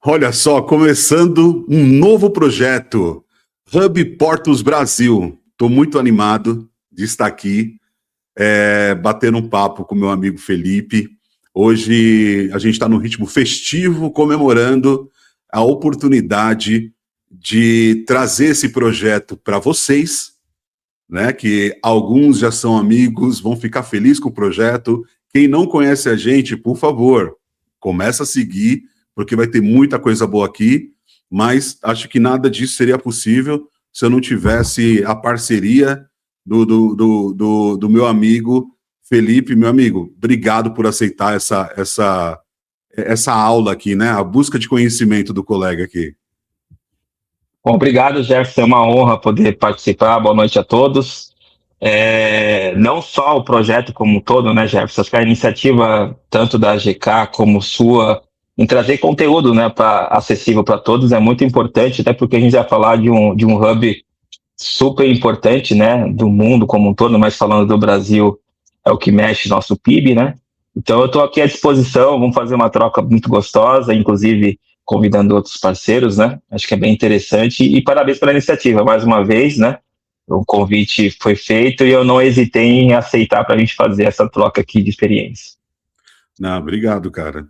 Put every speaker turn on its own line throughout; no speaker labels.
Olha só, começando um novo projeto, Hub Portos Brasil. Estou muito animado de estar aqui, batendo um papo com meu amigo Felipe. Hoje a gente está num ritmo festivo, comemorando a oportunidade de trazer esse projeto para vocês, né? Que alguns já são amigos, vão ficar felizes com o projeto. Quem não conhece a gente, por favor, começa a seguir, porque vai ter muita coisa boa aqui, mas acho que nada disso seria possível se eu não tivesse a parceria do meu amigo Felipe. Meu amigo, obrigado por aceitar essa aula aqui, né? A busca de conhecimento do colega aqui.
Bom, obrigado, Jefferson. É uma honra poder participar. Boa noite a todos. Não só o projeto como um todo, né, Jefferson? Acho que a iniciativa, tanto da GK como sua, em trazer conteúdo, né, acessível para todos, é muito importante, até porque a gente vai falar de um hub super importante, né, do mundo como um todo, mas falando do Brasil, é o que mexe nosso PIB, né? Então eu estou aqui à disposição, vamos fazer uma troca muito gostosa, inclusive convidando outros parceiros, né? Acho que é bem interessante e parabéns pela iniciativa, mais uma vez, né? O convite foi feito e eu não hesitei em aceitar para a gente fazer essa troca aqui de experiência.
Não, obrigado, cara.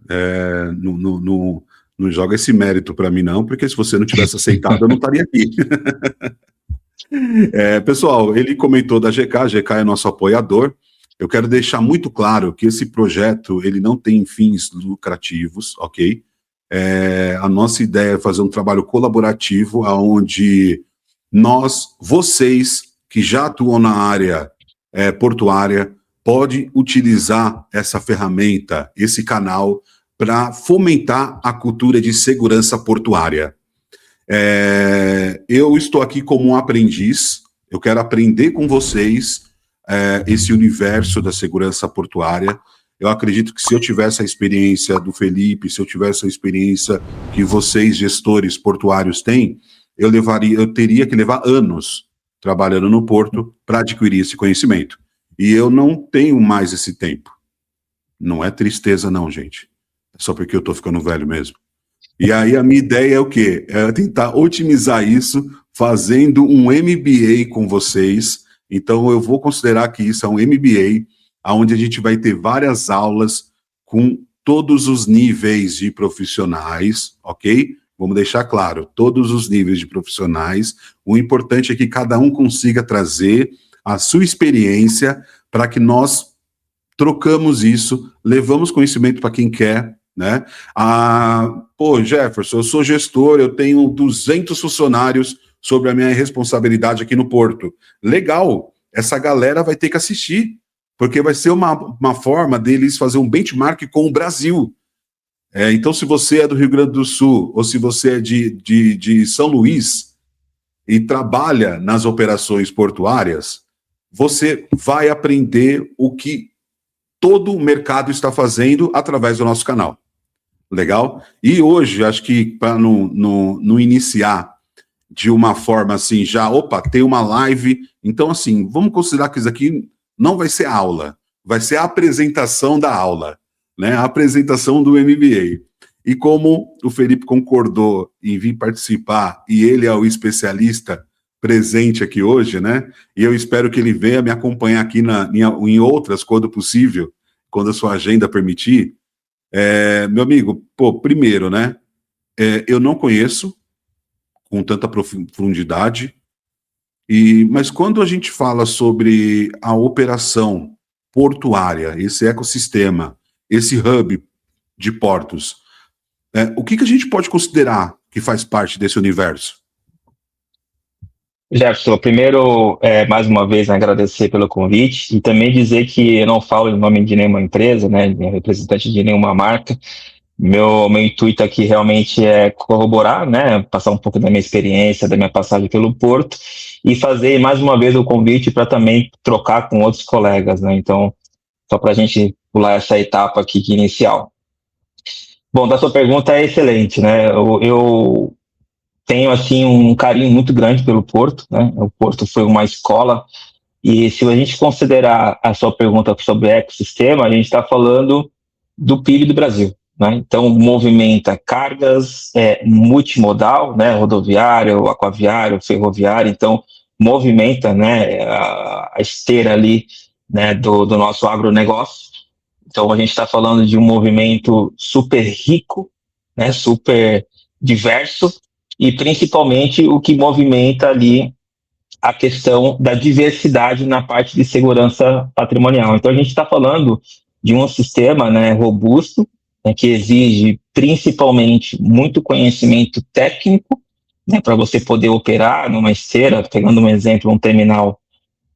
Não joga esse mérito para mim, não, porque se você não tivesse aceitado, eu não estaria aqui. Pessoal, ele comentou da GK, a GK é nosso apoiador. Eu quero deixar muito claro que esse projeto, ele não tem fins lucrativos, ok? A nossa ideia é fazer um trabalho colaborativo, onde vocês que já atuam na área portuária, pode utilizar essa ferramenta, esse canal, para fomentar a cultura de segurança portuária. Eu estou aqui como um aprendiz, eu quero aprender com vocês esse universo da segurança portuária. Eu acredito que se eu tivesse a experiência do Felipe, se eu tivesse a experiência que vocês, gestores portuários, têm, eu teria que levar anos trabalhando no porto para adquirir esse conhecimento. E eu não tenho mais esse tempo. Não é tristeza não, gente. É só porque eu estou ficando velho mesmo. E aí a minha ideia é o quê? É tentar otimizar isso fazendo um MBA com vocês. Então eu vou considerar que isso é um MBA, onde a gente vai ter várias aulas com todos os níveis de profissionais, ok? Vamos deixar claro, todos os níveis de profissionais. O importante é que cada um consiga trazer a sua experiência para que nós trocamos isso, levamos conhecimento para quem quer, né? Jefferson, eu sou gestor, eu tenho 200 funcionários sobre a minha responsabilidade aqui no Porto. Legal, essa galera vai ter que assistir, porque vai ser uma forma deles fazer um benchmark com o Brasil. Então, se você é do Rio Grande do Sul, ou se você é de São Luís, e trabalha nas operações portuárias, você vai aprender o que todo o mercado está fazendo através do nosso canal. Legal? E hoje, acho que para não iniciar de uma forma assim, tem uma live, então assim, vamos considerar que isso aqui não vai ser aula, vai ser a apresentação da aula, né? A apresentação do MBA. E como o Felipe concordou em vir participar, e ele é o especialista presente aqui hoje, né? E eu espero que ele venha me acompanhar aqui em outras, quando possível, quando a sua agenda permitir. Meu amigo, primeiro, né? Eu não conheço com tanta profundidade, mas quando a gente fala sobre a operação portuária, esse ecossistema, esse hub de portos, o que a gente pode considerar que faz parte desse universo?
Jefferson, primeiro, mais uma vez, agradecer pelo convite e também dizer que eu não falo em nome de nenhuma empresa, né, nem representante de nenhuma marca. Meu intuito aqui realmente é corroborar, né, passar um pouco da minha experiência, da minha passagem pelo Porto e fazer mais uma vez o convite para também trocar com outros colegas, né, então, só para a gente pular essa etapa aqui inicial. Bom, da sua pergunta é excelente, né, eu tenho, assim, um carinho muito grande pelo Porto, né, o Porto foi uma escola e se a gente considerar a sua pergunta sobre ecossistema, a gente está falando do PIB do Brasil. né? Então, movimenta cargas multimodal, né? Rodoviário, aquaviário, ferroviário. Então, movimenta, né? A esteira ali, né? Do nosso agronegócio. Então, a gente está falando de um movimento super rico, né? Super diverso, e principalmente o que movimenta ali a questão da diversidade na parte de segurança patrimonial. Então, a gente está falando de um sistema, né, robusto, né, que exige principalmente muito conhecimento técnico, né, para você poder operar numa esteira, pegando um exemplo, um terminal,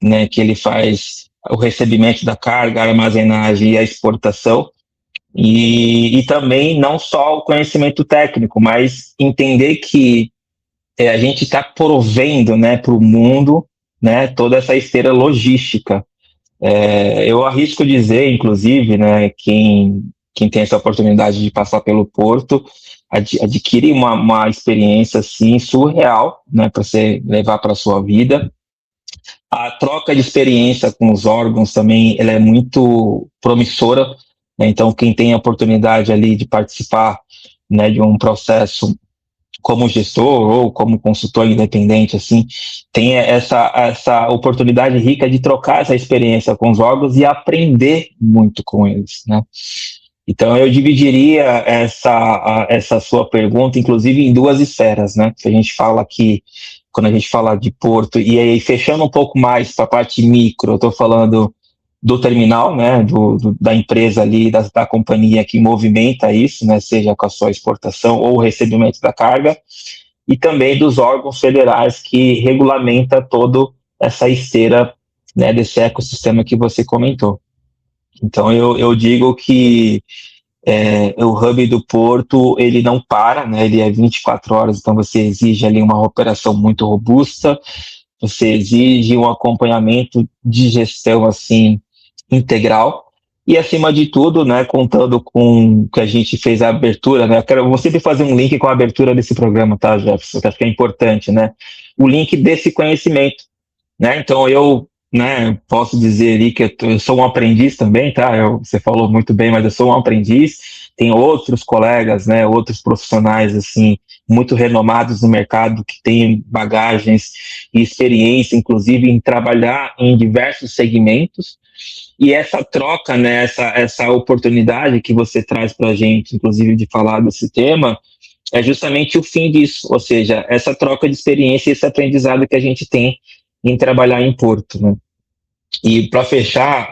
né, que ele faz o recebimento da carga, a armazenagem e a exportação, e também não só o conhecimento técnico, mas entender que a gente está provendo, né, para o mundo, né, toda essa esteira logística. Eu arrisco dizer, inclusive, né, quem tem essa oportunidade de passar pelo Porto, adquire uma experiência assim surreal, né, para você levar para a sua vida. A troca de experiência com os órgãos também, ela é muito promissora, né? Então quem tem a oportunidade ali de participar, né, de um processo como gestor ou como consultor independente, assim, tem essa oportunidade rica de trocar essa experiência com os órgãos e aprender muito com eles, né? Então, eu dividiria essa sua pergunta, inclusive, em duas esferas, né? Que a gente fala aqui, quando a gente fala de porto, e aí fechando um pouco mais para a parte micro, eu estou falando do terminal, né, da empresa ali, da companhia que movimenta isso, né, seja com a sua exportação ou o recebimento da carga, e também dos órgãos federais que regulamenta toda essa esteira, né, desse ecossistema que você comentou. Então, eu digo que o hub do porto, ele não para, né, ele é 24 horas, então você exige ali uma operação muito robusta, você exige um acompanhamento de gestão, assim, integral, e acima de tudo, né, contando com que a gente fez a abertura, né, eu vou sempre fazer um link com a abertura desse programa, tá, Jefferson, que acho que é importante, né, o link desse conhecimento, né, então eu, né, posso dizer ali que eu sou um aprendiz também, tá, você falou muito bem, mas eu sou um aprendiz, tem outros colegas, né, outros profissionais, assim, muito renomados no mercado, que têm bagagens e experiência, inclusive, em trabalhar em diversos segmentos, e essa troca, né, essa oportunidade que você traz para a gente, inclusive, de falar desse tema, é justamente o fim disso, ou seja, essa troca de experiência e esse aprendizado que a gente tem em trabalhar em Porto, né? E para fechar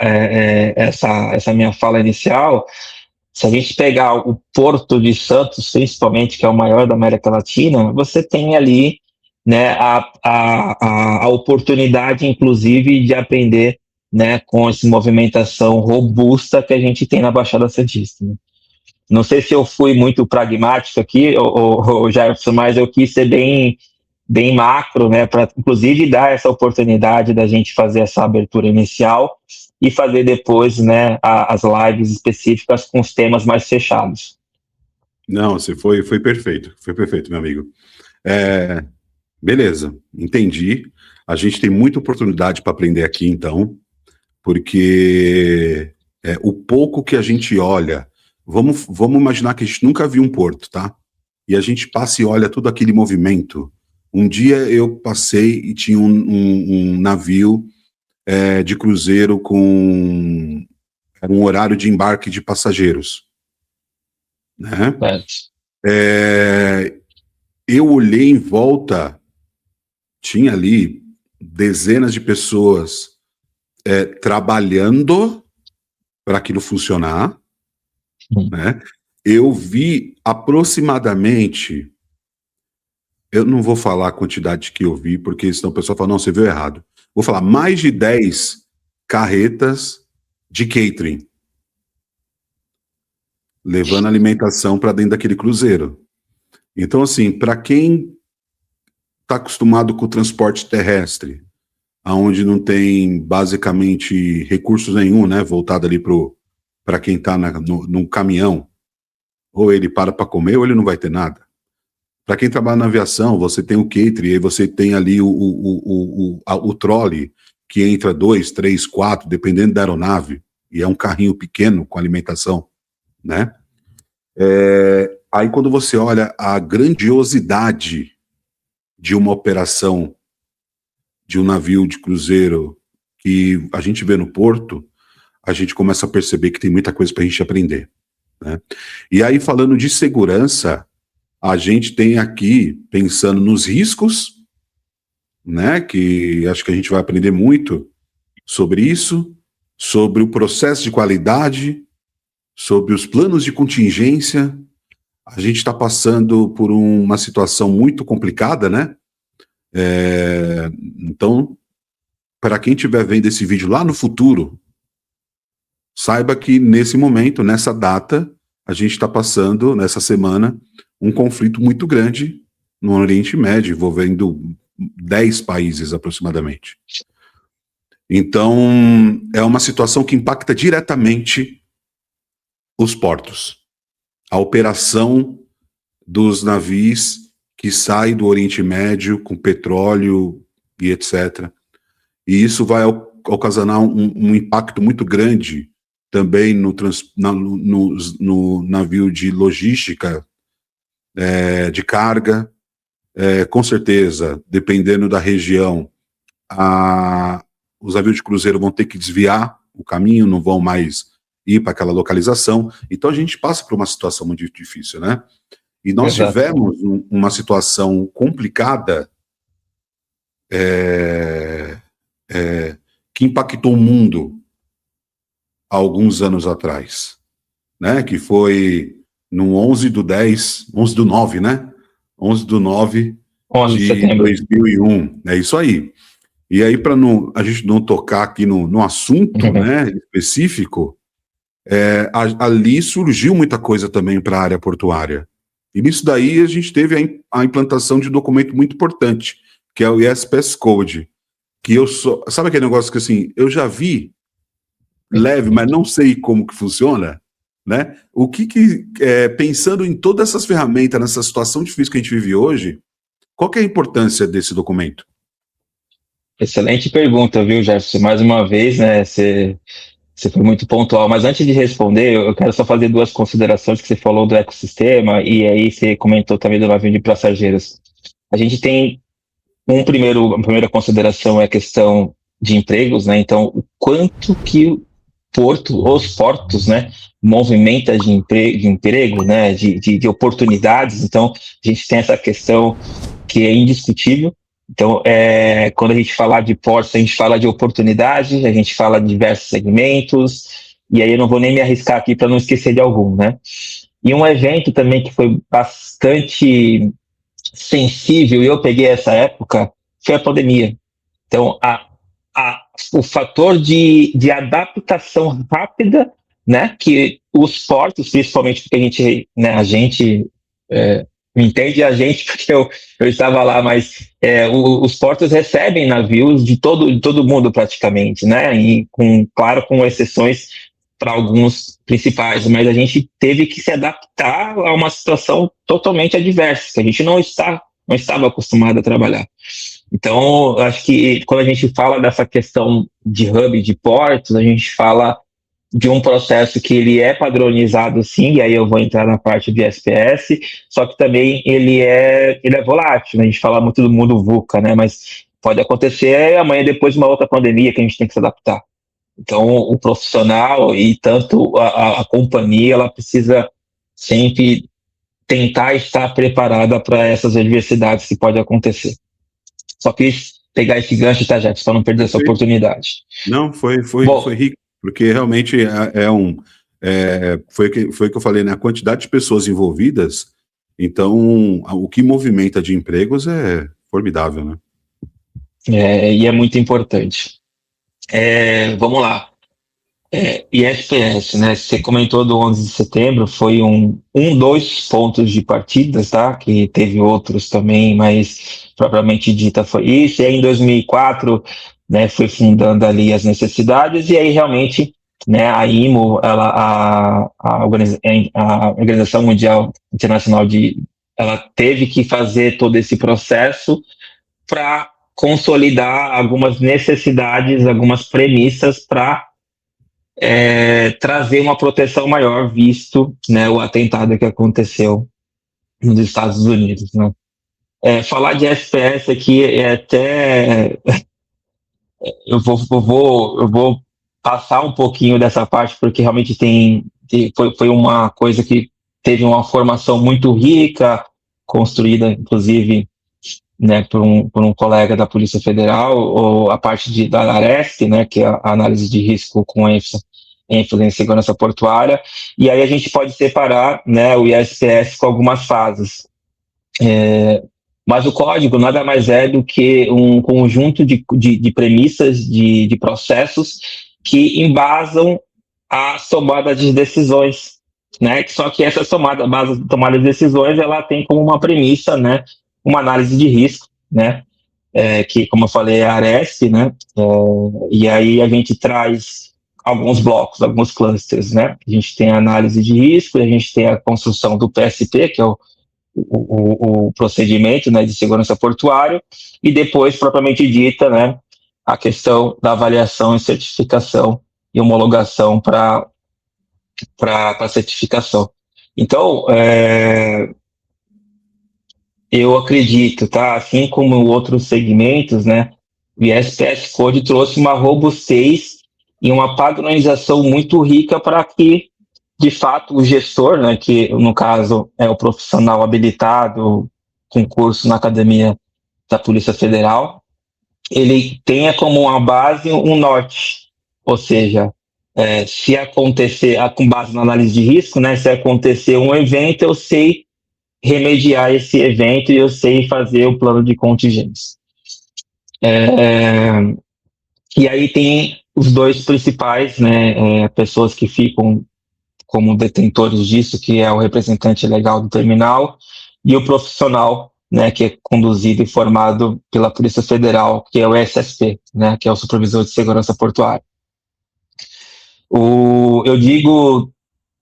essa minha fala inicial, se a gente pegar o Porto de Santos, principalmente, que é o maior da América Latina, você tem ali, né, a oportunidade, inclusive, de aprender, né, com essa movimentação robusta que a gente tem na Baixada Santista, né? Não sei se eu fui muito pragmático aqui, o Jefferson, mas eu quis ser bem macro, né, para inclusive dar essa oportunidade da gente fazer essa abertura inicial e fazer depois, né, as lives específicas com os temas mais fechados.
Não, você foi perfeito, meu amigo. Beleza, entendi. A gente tem muita oportunidade para aprender aqui, então, porque o pouco que a gente olha, vamos imaginar que a gente nunca viu um porto, tá? E a gente passa e olha todo aquele movimento. Um dia eu passei e tinha um navio de cruzeiro com um horário de embarque de passageiros, né? Eu olhei em volta, tinha ali dezenas de pessoas trabalhando para aquilo funcionar, né? Eu vi aproximadamente, eu não vou falar a quantidade que eu vi, porque senão o pessoal fala, não, você viu errado. Vou falar mais de 10 carretas de catering, levando alimentação para dentro daquele cruzeiro. Então, assim, para quem está acostumado com o transporte terrestre, aonde não tem basicamente recursos nenhum, né, voltado ali para quem está no caminhão, ou ele para comer ou ele não vai ter nada. Para quem trabalha na aviação, você tem o catering, aí você tem ali o trolley, que entra 2, 3, 4, dependendo da aeronave, e é um carrinho pequeno com alimentação, né? Aí quando você olha a grandiosidade de uma operação de um navio de cruzeiro que a gente vê no porto, a gente começa a perceber que tem muita coisa para a gente aprender, né? E aí, falando de segurança, a gente tem aqui, pensando nos riscos, né, que acho que a gente vai aprender muito sobre isso, sobre o processo de qualidade, sobre os planos de contingência. A gente está passando por uma situação muito complicada, né? Então, para quem estiver vendo esse vídeo lá no futuro, saiba que nesse momento, nessa data, a gente está passando, nessa semana, um conflito muito grande no Oriente Médio, envolvendo 10 países aproximadamente. Então, é uma situação que impacta diretamente os portos. A operação dos navios que saem do Oriente Médio com petróleo e etc. E isso vai ocasionar um impacto muito grande também no navio de logística, de carga. Com certeza, dependendo da região, os navios de cruzeiro vão ter que desviar o caminho, não vão mais ir para aquela localização. Então a gente passa por uma situação muito difícil, né? E nós tivemos uma situação complicada que impactou o mundo há alguns anos atrás, né? Que foi no 11/9, né? 11/9 de 2001. É isso aí. E aí, para a gente não tocar aqui no assunto, né, específico, ali surgiu muita coisa também para a área portuária. E nisso daí a gente teve a implantação de um documento muito importante, que é o ISPS Code, que sabe aquele negócio que assim, eu já vi leve, mas não sei como que funciona, né? Pensando em todas essas ferramentas, nessa situação difícil que a gente vive hoje, qual que é a importância desse documento?
Excelente pergunta, viu, Jefferson? Mais uma vez, né, você foi muito pontual, mas antes de responder, eu quero só fazer duas considerações que você falou do ecossistema e aí você comentou também do navio de passageiros. A gente tem a primeira consideração é a questão de empregos, né? Então, o quanto que os portos, né, movimenta de emprego, né, de oportunidades. Então, a gente tem essa questão que é indiscutível. Então, quando a gente fala de portos, a gente fala de oportunidade, a gente fala de diversos segmentos, e aí eu não vou nem me arriscar aqui para não esquecer de algum, né? E um evento também que foi bastante sensível, e eu peguei essa época, foi a pandemia. Então, o fator de adaptação rápida, né, que os portos, principalmente porque a gente me entende a gente, porque eu estava lá, mas os portos recebem navios de todo mundo praticamente, né? E claro, com exceções para alguns principais, mas a gente teve que se adaptar a uma situação totalmente adversa, que a gente não estava acostumado a trabalhar. Então, acho que quando a gente fala dessa questão de hub de portos, a gente fala de um processo que ele é padronizado, sim, e aí eu vou entrar na parte de SPS, só que também ele é volátil, né? A gente fala muito do mundo VUCA, né? Mas pode acontecer amanhã depois de uma outra pandemia que a gente tem que se adaptar. Então, o profissional e tanto a companhia, ela precisa sempre tentar estar preparada para essas adversidades que podem acontecer. Só quis pegar esse gancho, tá, Jefferson, para não perder essa oportunidade.
Não, foi rico, porque realmente foi o que eu falei, né? A quantidade de pessoas envolvidas, então o que movimenta de empregos é formidável, né?
E é muito importante. Vamos lá. ISPS, né? Você comentou do 11 de setembro, foi dois pontos de partidas, tá? Que teve outros também, mas propriamente dita foi isso. E aí, em 2004, né, foi fundando ali as necessidades, e aí realmente, né, a IMO, a Organização Mundial Internacional ela teve que fazer todo esse processo para consolidar algumas necessidades, algumas premissas para trazer uma proteção maior, visto, né, o atentado que aconteceu nos Estados Unidos, né? Falar de FPS aqui é até eu vou passar um pouquinho dessa parte, porque realmente foi uma coisa que teve uma formação muito rica, construída, inclusive, né, por um colega da Polícia Federal, ou a parte da ARESP, né, que é a análise de risco com ênfase em segurança portuária, e aí a gente pode separar, né, o ISPS com algumas fases. Mas o código nada mais é do que um conjunto de premissas, de processos que embasam a tomada de decisões, né? Só que essa base de tomada de decisões, ela tem como uma premissa, né, uma análise de risco, né? Que, como eu falei, é a ARESP, né? E aí a gente traz alguns blocos, alguns clusters, né? A gente tem a análise de risco, a gente tem a construção do PSP, que é o procedimento, né, de segurança portuária, e depois, propriamente dita, né, a questão da avaliação e certificação e homologação para certificação. Então, eu acredito, tá, assim como outros segmentos, né, o ISPS Code trouxe uma robustez e uma padronização muito rica para que, de fato, o gestor, né, que no caso é o profissional habilitado com curso na academia da Polícia Federal, ele tenha como uma base um norte, ou seja, se acontecer, com base na análise de risco, né, se acontecer um evento, eu sei remediar esse evento e eu sei fazer o plano de contingência. E aí tem os dois principais, né, pessoas que ficam como detentores disso, que é o representante legal do terminal e o profissional, né, que é conduzido e formado pela Polícia Federal, que é o SSP, né, que é o Supervisor de Segurança Portuária. Eu digo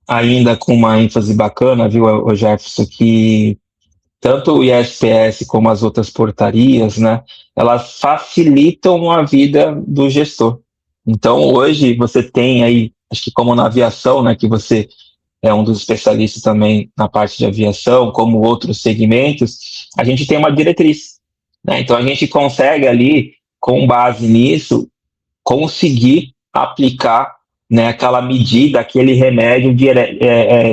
ainda com uma ênfase bacana, viu, Jefferson, que tanto o ISPS como as outras portarias, né, elas facilitam a vida do gestor. Então, hoje, você tem aí, acho que como na aviação, né, que você é um dos especialistas também na parte de aviação, como outros segmentos, a gente tem uma diretriz, né? Então, a gente consegue ali, com base nisso, conseguir aplicar, né, aquela medida, aquele remédio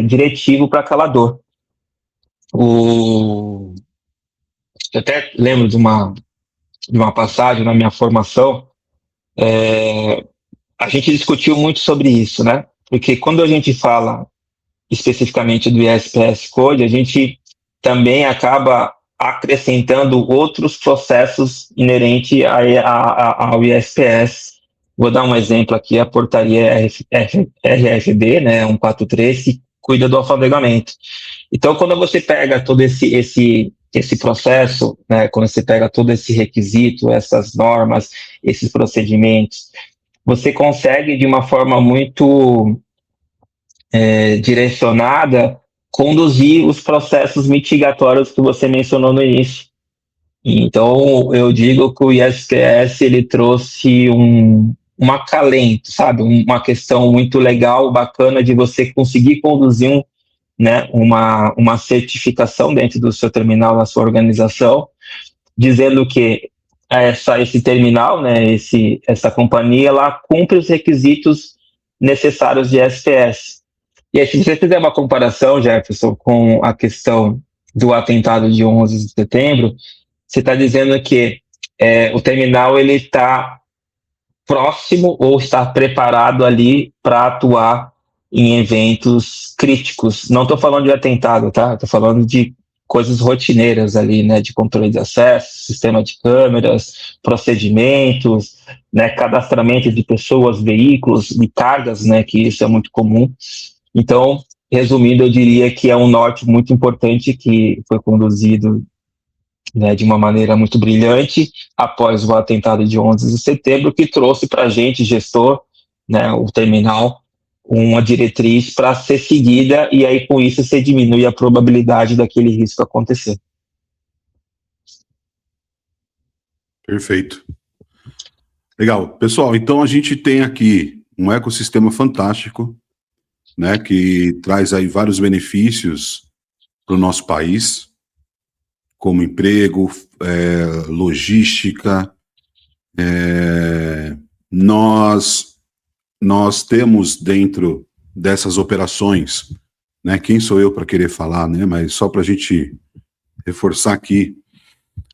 diretivo para aquela dor. Eu até lembro de uma passagem na minha formação, a gente discutiu muito sobre isso, né? Porque quando a gente fala especificamente do ISPS Code, a gente também acaba acrescentando outros processos inerentes ao ISPS. Vou dar um exemplo aqui, a portaria RFB, né, 143, que cuida do alfandegamento. Então, quando você pega todo esse processo, né, quando você pega todo esse requisito, essas normas, esses procedimentos, você consegue, de uma forma muito direcionada, conduzir os processos mitigatórios que você mencionou no início. Então, eu digo que o ISPS ele trouxe um acalento, sabe? Uma questão muito legal, bacana de você conseguir conduzir né, uma certificação dentro do seu terminal, na sua organização, dizendo que esse terminal, né, essa companhia, ela cumpre os requisitos necessários de SPS. E aí, se você fizer uma comparação, Jefferson, com a questão do atentado de 11 de setembro, você está dizendo que o terminal ele está próximo ou está preparado ali para atuar em eventos críticos. Não estou falando de atentado, tá? Estou falando de coisas rotineiras ali, né? De controle de acesso, sistema de câmeras, procedimentos, né? Cadastramento de pessoas, veículos e cargas, né? Que isso é muito comum. Então, resumindo, eu diria que é um norte muito importante que foi conduzido, né, de uma maneira muito brilhante após o atentado de 11 de setembro, que trouxe para a gente, gestor, né, o terminal, uma diretriz para ser seguida, e aí com isso você diminui a probabilidade daquele risco acontecer.
Perfeito. Legal. Pessoal, então a gente tem aqui um ecossistema fantástico, né, que traz aí vários benefícios para o nosso país, como emprego, logística. Nós temos dentro dessas operações, né, quem sou eu para querer falar, né, mas só para a gente reforçar aqui,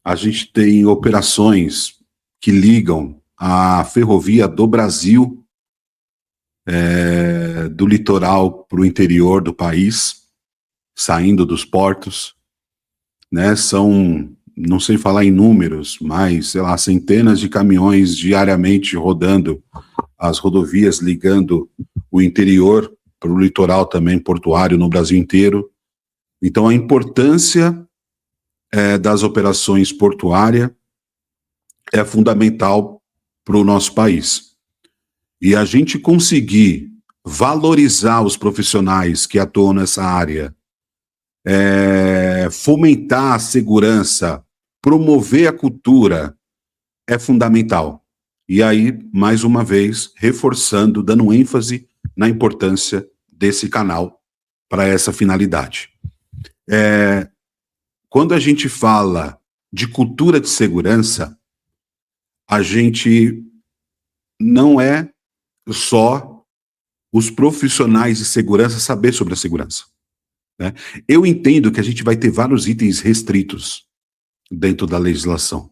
a gente tem operações que ligam a ferrovia do Brasil, do litoral para o interior do país, saindo dos portos, né? São, não sei falar em números, mas, sei lá, centenas de caminhões diariamente rodando as rodovias, ligando o interior para o litoral também portuário no Brasil inteiro. Então, a importância das operações portuárias é fundamental para o nosso país. E a gente conseguir valorizar os profissionais que atuam nessa área, fomentar a segurança, promover a cultura, é fundamental. E aí, mais uma vez, reforçando, dando ênfase na importância desse canal para essa finalidade. Quando a gente fala de cultura de segurança, a gente não é só os profissionais de segurança saber sobre a segurança, né? Eu entendo que a gente vai ter vários itens restritos dentro da legislação,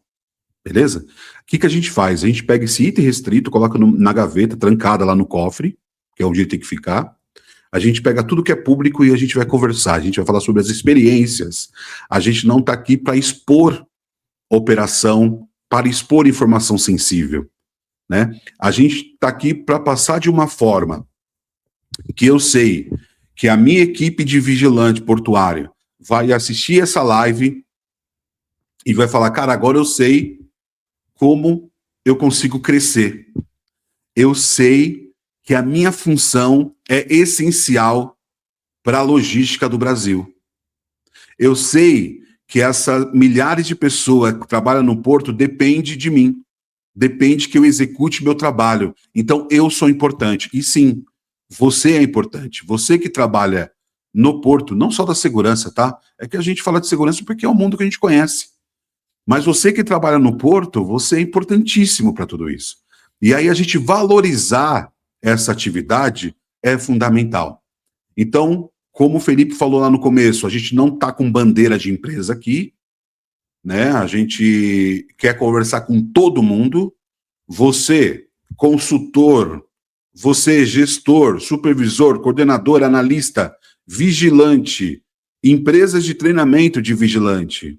beleza? O que a gente faz? A gente pega esse item restrito, coloca na gaveta, trancada lá no cofre, que é onde ele tem que ficar. A gente pega tudo que é público e a gente vai conversar, a gente vai falar sobre as experiências. A gente não está aqui para expor operação, para expor informação sensível, né? A gente está aqui para passar de uma forma que eu sei que a minha equipe de vigilante portuário vai assistir essa live e vai falar, cara, agora eu sei como eu consigo crescer. Eu sei que a minha função é essencial para a logística do Brasil. Eu sei que essas milhares de pessoas que trabalham no porto dependem de mim, depende que eu execute meu trabalho. Então, eu sou importante. E sim, você é importante. Você que trabalha no porto, não só da segurança, tá? É que a gente fala de segurança porque é o mundo que a gente conhece. Mas você que trabalha no porto, você é importantíssimo para tudo isso. E aí a gente valorizar essa atividade é fundamental. Então, como o Felipe falou lá no começo, a gente não está com bandeira de empresa aqui, né? A gente quer conversar com todo mundo. Você, consultor, você, gestor, supervisor, coordenador, analista, vigilante, empresas de treinamento de vigilante.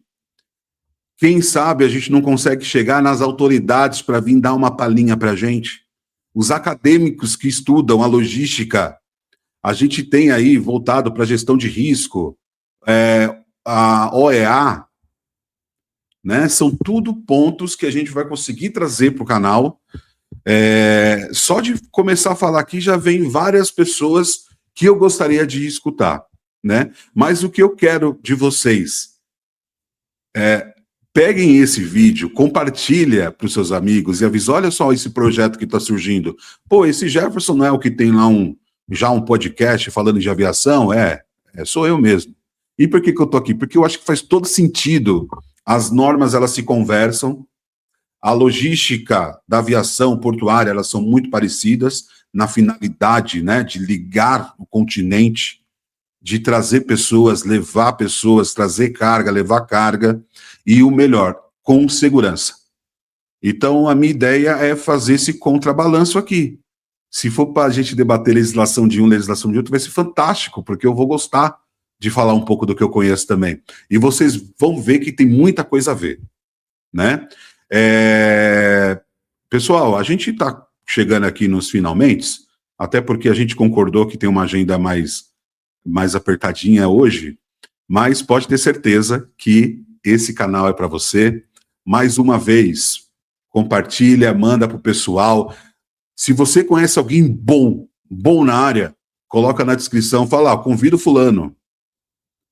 Quem sabe a gente não consegue chegar nas autoridades para vir dar uma palhinha para a gente? Os acadêmicos que estudam a logística, a gente tem aí voltado para a gestão de risco, a OEA, né? São tudo pontos que a gente vai conseguir trazer para o canal. Só de começar a falar aqui já vem várias pessoas que eu gostaria de escutar, né? Mas o que eu quero de vocês peguem esse vídeo, compartilha para os seus amigos e avisa, olha só esse projeto que está surgindo. Pô, esse Jefferson não é o que tem lá já um podcast falando de aviação? Sou eu mesmo. E por que eu estou aqui? Porque eu acho que faz todo sentido. As normas, elas se conversam. A logística da aviação portuária, elas são muito parecidas na finalidade, né, de ligar o continente, de trazer pessoas, levar pessoas, trazer carga, levar carga, e o melhor, com segurança. Então, a minha ideia é fazer esse contrabalanço aqui. Se for para a gente debater legislação de um, legislação de outro, vai ser fantástico, porque eu vou gostar de falar um pouco do que eu conheço também. E vocês vão ver que tem muita coisa a ver, né? Pessoal, a gente está chegando aqui nos finalmente, até porque a gente concordou que tem uma agenda mais apertadinha hoje, mas pode ter certeza que esse canal é para você. Mais uma vez, compartilha, manda para o pessoal. Se você conhece alguém bom na área, coloca na descrição, fala, convida o fulano.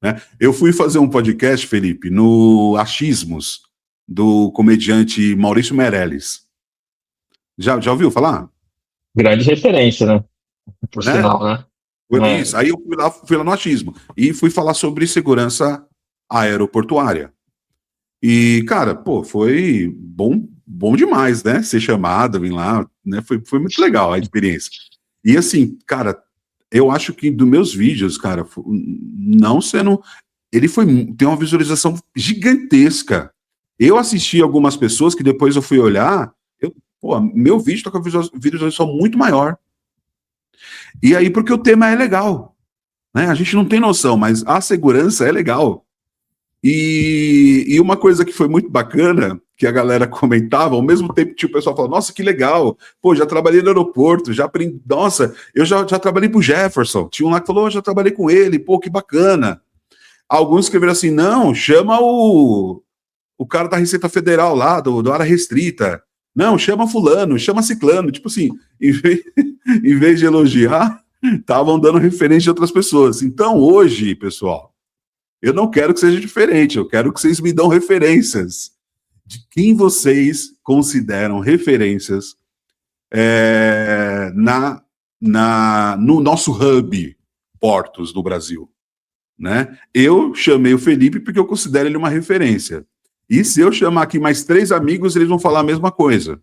Né? Eu fui fazer um podcast, Felipe, no Achismos, do comediante Maurício Meirelles. Já ouviu falar?
Grande referência, né? Por
né?
sinal, né?
Isso. Aí eu fui lá no achismo e fui falar sobre segurança aeroportuária. E, cara, pô, foi bom demais, né? Ser chamado, vir lá, né? Foi muito legal a experiência. E assim, cara, eu acho que dos meus vídeos, cara, não sendo. Ele tem uma visualização gigantesca. Eu assisti algumas pessoas que depois eu fui olhar, pô, meu vídeo tá com a visualização muito maior. E aí, porque o tema é legal, né? A gente não tem noção, mas a segurança é legal. E uma coisa que foi muito bacana, que a galera comentava, ao mesmo tempo que o pessoal falava, nossa, que legal, pô, já trabalhei no aeroporto, já aprendi, nossa, eu já trabalhei pro Jefferson, tinha um lá que falou, já trabalhei com ele, pô, que bacana. Alguns escreveram assim, não, chama o cara da Receita Federal lá, do área restrita, não, chama fulano, chama ciclano, tipo assim, em vez de elogiar, estavam dando referência de outras pessoas. Então, hoje, pessoal, eu não quero que seja diferente, eu quero que vocês me dão referências de quem vocês consideram referências no nosso hub portos do Brasil, né? Eu chamei o Felipe porque eu considero ele uma referência. E se eu chamar aqui mais 3 amigos, eles vão falar a mesma coisa.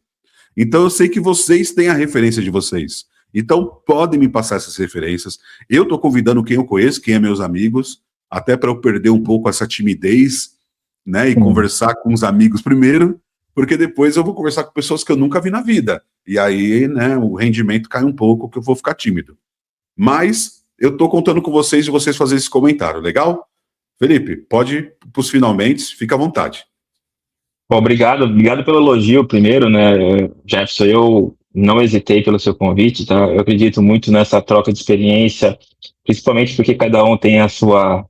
Então eu sei que vocês têm a referência de vocês. Então podem me passar essas referências. Eu estou convidando quem eu conheço, quem é meus amigos, até para eu perder um pouco essa timidez, né, e conversar com os amigos primeiro, porque depois eu vou conversar com pessoas que eu nunca vi na vida. E aí, né, o rendimento cai um pouco, que eu vou ficar tímido. Mas eu estou contando com vocês e vocês fazerem esse comentário, legal? Felipe, pode ir para os finalmente, fica à vontade.
Bom, obrigado pelo elogio primeiro, né, Jefferson, eu não hesitei pelo seu convite, tá? Eu acredito muito nessa troca de experiência, principalmente porque cada um tem a sua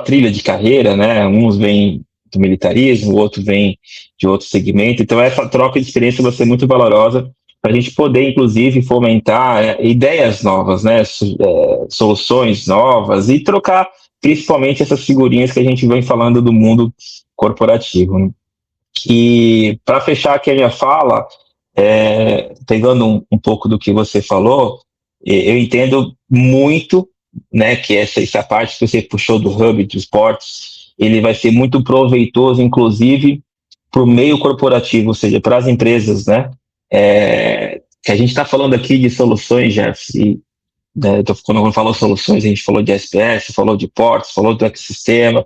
trilha de carreira, né? Uns vêm do militarismo, o outro vem de outro segmento, então essa troca de experiência vai ser muito valorosa para a gente poder, inclusive, fomentar ideias novas, né? Soluções novas e trocar, principalmente, essas figurinhas que a gente vem falando do mundo corporativo, né? E para fechar aqui a minha fala, pegando um pouco do que você falou, eu entendo muito, né, que essa parte que você puxou do hub de esportes, ele vai ser muito proveitoso, inclusive, para o meio corporativo, ou seja, para as empresas, né? Que a gente está falando aqui de soluções, Jeff, e né, quando falou soluções, a gente falou de SPS, falou de portos, falou do ecossistema,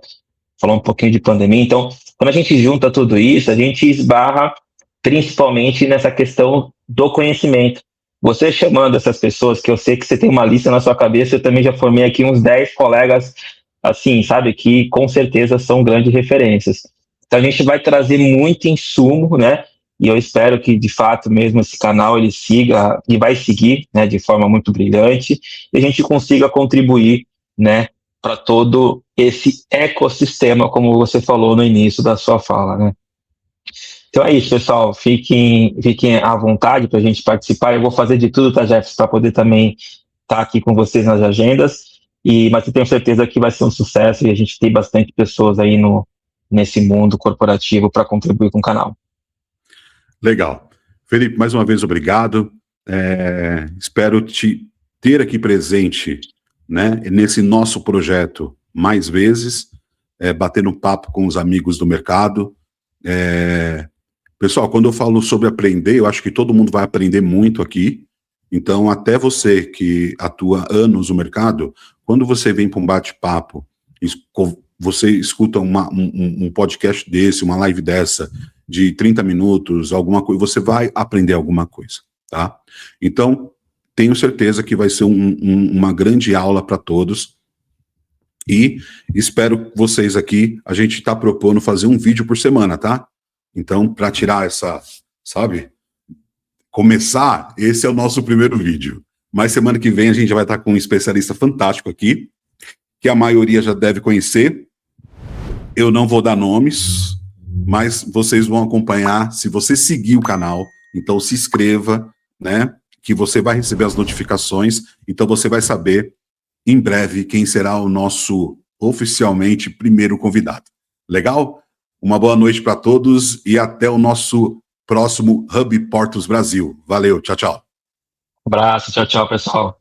falou um pouquinho de pandemia. Então, quando a gente junta tudo isso, a gente esbarra principalmente nessa questão do conhecimento. Você chamando essas pessoas, que eu sei que você tem uma lista na sua cabeça, eu também já formei aqui uns 10 colegas, assim, sabe, que com certeza são grandes referências. Então, a gente vai trazer muito insumo, né? E eu espero que, de fato, mesmo esse canal ele siga e vai seguir, né, de forma muito brilhante, e a gente consiga contribuir, né, para todo esse ecossistema, como você falou no início da sua fala, né? Então é isso, pessoal. Fiquem à vontade para a gente participar. Eu vou fazer de tudo, tá, Jefferson, para poder também estar aqui com vocês nas agendas. Mas eu tenho certeza que vai ser um sucesso e a gente tem bastante pessoas aí nesse mundo corporativo para contribuir com o canal.
Legal. Felipe, mais uma vez, obrigado. Espero te ter aqui presente, né, nesse nosso projeto mais vezes, batendo papo com os amigos do mercado. Pessoal, quando eu falo sobre aprender, eu acho que todo mundo vai aprender muito aqui. Então, até você que atua anos no mercado, quando você vem para um bate-papo, você escuta um podcast desse, uma live dessa, de 30 minutos, alguma coisa, você vai aprender alguma coisa, tá? Então, tenho certeza que vai ser uma grande aula para todos. E espero vocês aqui, a gente está propondo fazer um vídeo por semana, tá? Então, para tirar essa, sabe? Começar, esse é o nosso primeiro vídeo. Mas semana que vem a gente vai estar com um especialista fantástico aqui, que a maioria já deve conhecer. Eu não vou dar nomes, mas vocês vão acompanhar se você seguir o canal. Então se inscreva, né? Que você vai receber as notificações. Então você vai saber em breve quem será o nosso oficialmente primeiro convidado. Legal? Uma boa noite para todos e até o nosso próximo Hub Portos Brasil. Valeu, tchau, tchau.
Abraço, tchau, tchau, pessoal.